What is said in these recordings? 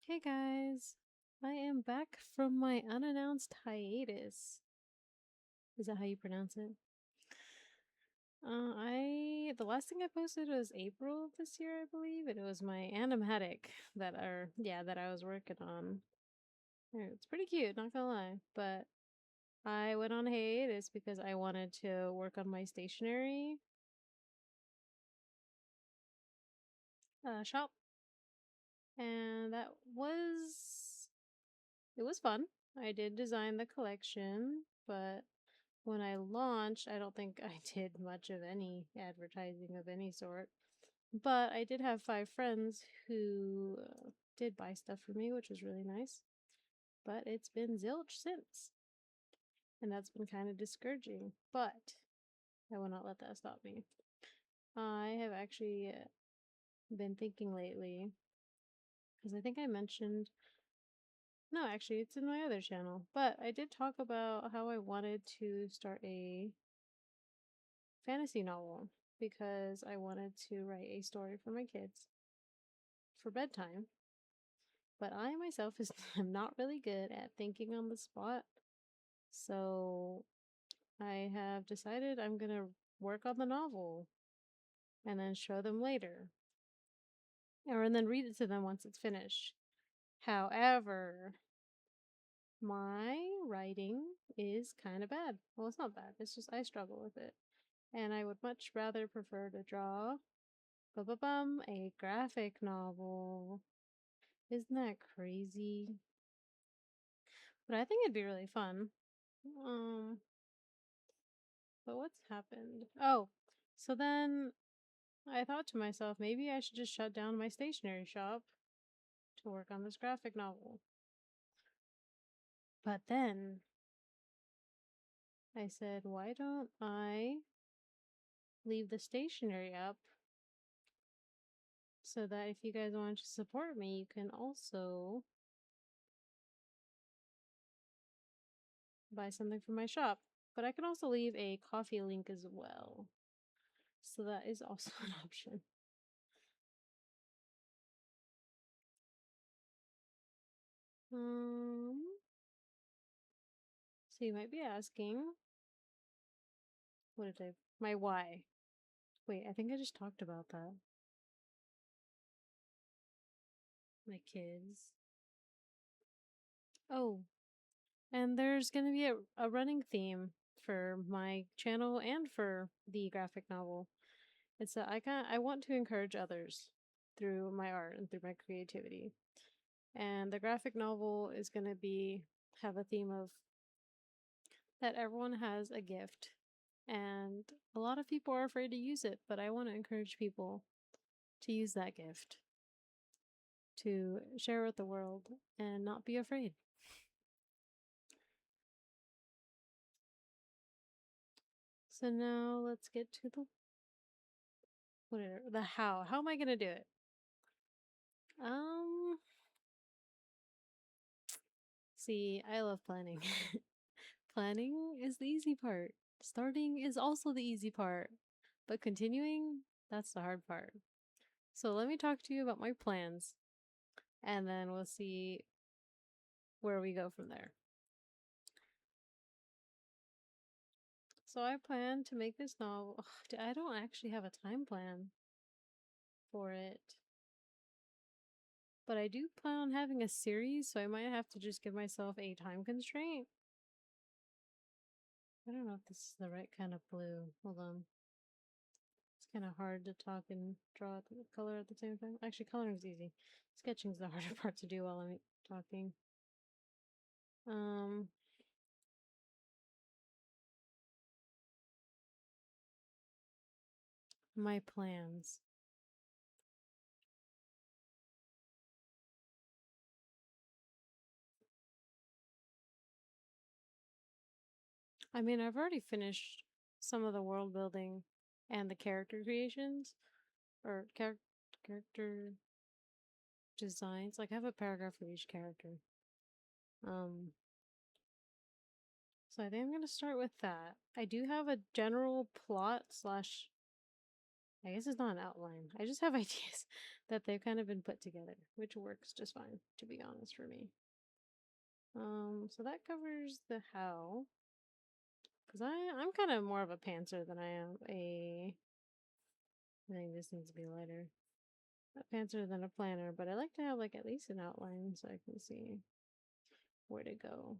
Hey guys, I am back from my unannounced hiatus. Is that how you pronounce it? The last thing I posted was April this year, I believe, and it was my animatic that I was working on. It's pretty cute, not gonna lie, but I went on hiatus because I wanted to work on my stationery shop, and it was fun. I did design the collection, but when I launched, I don't think I did much of any advertising of any sort. But I did have 5 friends who did buy stuff for me, which was really nice. But it's been zilch since. And that's been kind of discouraging. But I will not let that stop me. I have actually been thinking lately, because I think I mentioned, no, actually, it's in my other channel. But I did talk about how I wanted to start a fantasy novel because I wanted to write a story for my kids for bedtime. But I myself is am not really good at thinking on the spot. So I have decided I'm going to work on the novel and then show them later. Or and then read it to them once it's finished. However, my writing is kind of bad. Well, it's not bad. It's just I struggle with it. And I would much rather prefer to draw a graphic novel. Isn't that crazy? But I think it'd be really fun. Um, but what's happened? Oh, so then I thought to myself, maybe I should just shut down my stationery shop to work on this graphic novel. But then I said, why don't I leave the stationery up so that if you guys want to support me, you can also buy something from my shop. But I can also leave a coffee link as well. So that is also an option. Um, so you might be asking, what did I, my why? Wait, I think I just talked about that. My kids. Oh, and there's going to be a running theme for my channel and for the graphic novel. It's that I want to encourage others through my art and through my creativity. And the graphic novel is going to be have a theme of that everyone has a gift and a lot of people are afraid to use it, but I want to encourage people to use that gift, to share with the world and not be afraid. So now let's get to the how. How am I gonna do it? Um, See, I love planning. Planning is the easy part. Starting is also the easy part. But continuing, that's the hard part. So let me talk to you about my plans and then we'll see where we go from there. So I plan to make this novel. Ugh, I don't actually have a time plan for it. But I do plan on having a series, so I might have to just give myself a time constraint. I don't know if this is the right kind of blue. Hold on. It's kind of hard to talk and draw the color at the same time. Actually, coloring is easy. Sketching is the harder part to do while I'm talking. Um, my plans. I mean, I've already finished some of the world building and the character creations or character designs. Like I have a paragraph for each character. Um, so I think I'm gonna start with that. I do have a general plot slash I guess it's not an outline. I just have ideas that they've kind of been put together, which works just fine, to be honest, for me. So that covers the how. Because I'm kind of more of a pantser than I am a. I think this needs to be lighter. A pantser than a planner, but I like to have like at least an outline so I can see where to go.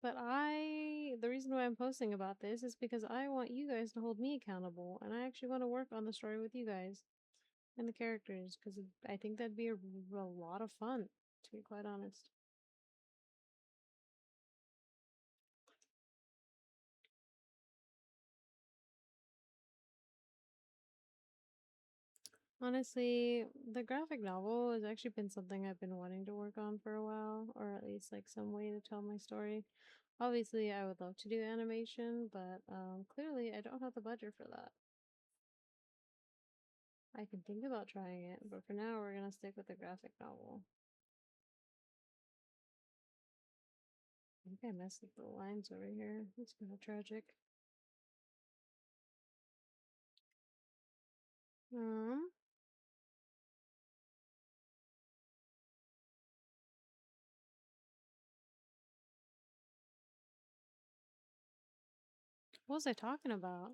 But the reason why I'm posting about this is because I want you guys to hold me accountable, and I actually want to work on the story with you guys and the characters, because I think that'd be a lot of fun, to be quite honest. Honestly, the graphic novel has actually been something I've been wanting to work on for a while, or at least like some way to tell my story. Obviously, I would love to do animation, but clearly I don't have the budget for that. I can think about trying it, but for now we're gonna stick with the graphic novel. I think I messed up the lines over here. That's kind of tragic. Um, what was I talking about?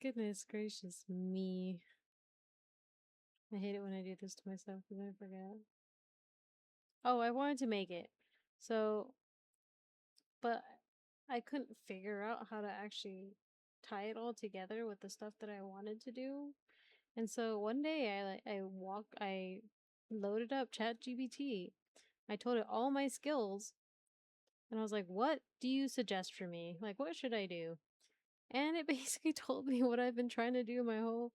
Goodness gracious me. I hate it when I do this to myself because I forget. Oh, I wanted to make it. So, but I couldn't figure out how to actually tie it all together with the stuff that I wanted to do. And so one day I loaded up ChatGPT. I told it all my skills and I was like, "What do you suggest for me? Like what should I do?" And it basically told me what I've been trying to do my whole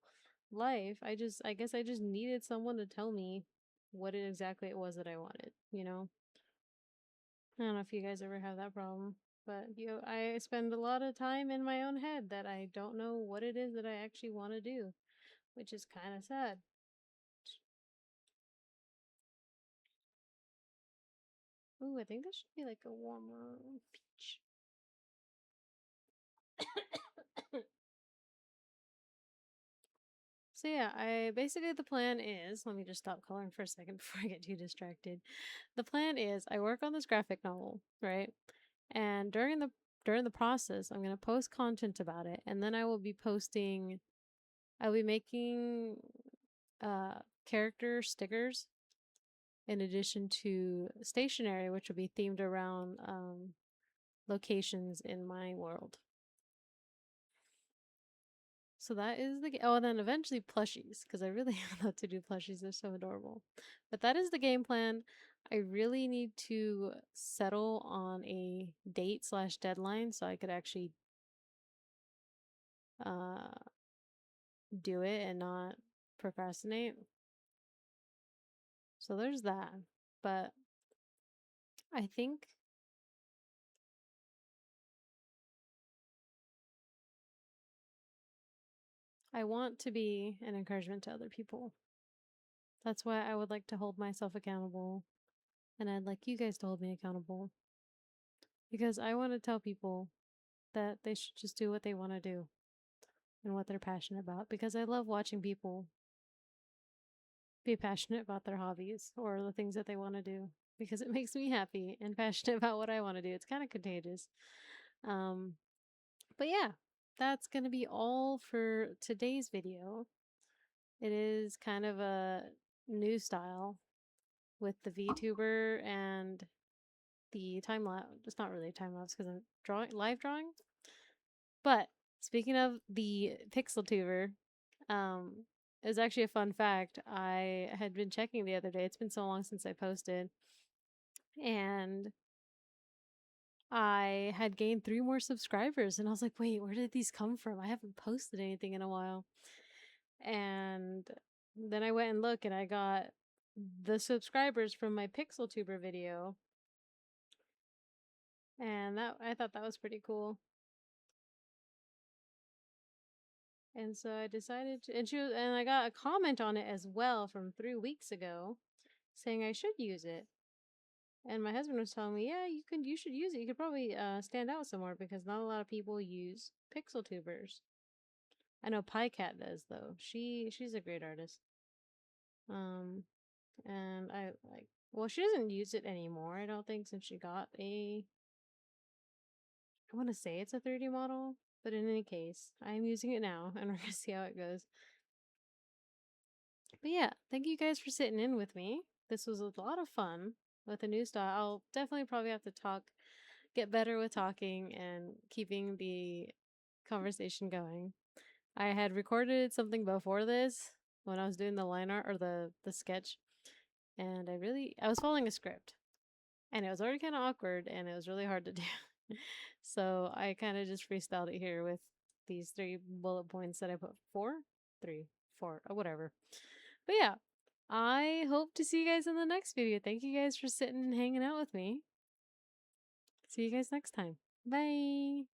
life. I guess I just needed someone to tell me what exactly it was that I wanted, you know? I don't know if you guys ever have that problem, but I spend a lot of time in my own head that I don't know what it is that I actually want to do, which is kind of sad. Ooh, I think this should be like a warmer peach. So yeah, I basically the plan is, let me just stop coloring for a second before I get too distracted. The plan is I work on this graphic novel, right? And during the process, I'm going to post content about it and then I'll be making character stickers in addition to stationery which will be themed around locations in my world. So that is oh, and then eventually plushies because I really love to do plushies. They're so adorable. But that is the game plan. I really need to settle on a date slash deadline so I could actually uh do it and not procrastinate. So there's that. But I think I want to be an encouragement to other people. That's why I would like to hold myself accountable and I'd like you guys to hold me accountable because I want to tell people that they should just do what they want to do and what they're passionate about because I love watching people be passionate about their hobbies or the things that they want to do because it makes me happy and passionate about what I want to do. It's kind of contagious. Um, but yeah, that's going to be all for today's video. It is kind of a new style with the VTuber and the time lapse. It's not really time lapse because I'm live drawing. But speaking of the Pixel Tuber, it's actually a fun fact. I had been checking the other day. It's been so long since I posted, and I had gained 3 more subscribers. And I was like, wait, where did these come from? I haven't posted anything in a while. And then I went and looked, and I got the subscribers from my Pixel Tuber video, and that I thought that was pretty cool. And so I decided to, and I got a comment on it as well from 3 weeks ago saying I should use it. And my husband was telling me, yeah, you should use it. You could probably stand out somewhere because not a lot of people use pixel tubers. I know PyCat does though. She's a great artist. Um, and I like. Well, she doesn't use it anymore. I don't think since she got a. I want to say it's a 3D model, but in any case, I am using it now, and we're gonna see how it goes. But yeah, thank you guys for sitting in with me. This was a lot of fun with a new style. I'll definitely probably have to get better with talking and keeping the conversation going. I had recorded something before this when I was doing the line art or the sketch, and I was following a script, and it was already kind of awkward, and it was really hard to do. So I kind of just freestyled it here with these 3 bullet points that I put 4, or whatever. But yeah, I hope to see you guys in the next video. Thank you guys for sitting and hanging out with me. See you guys next time. Bye.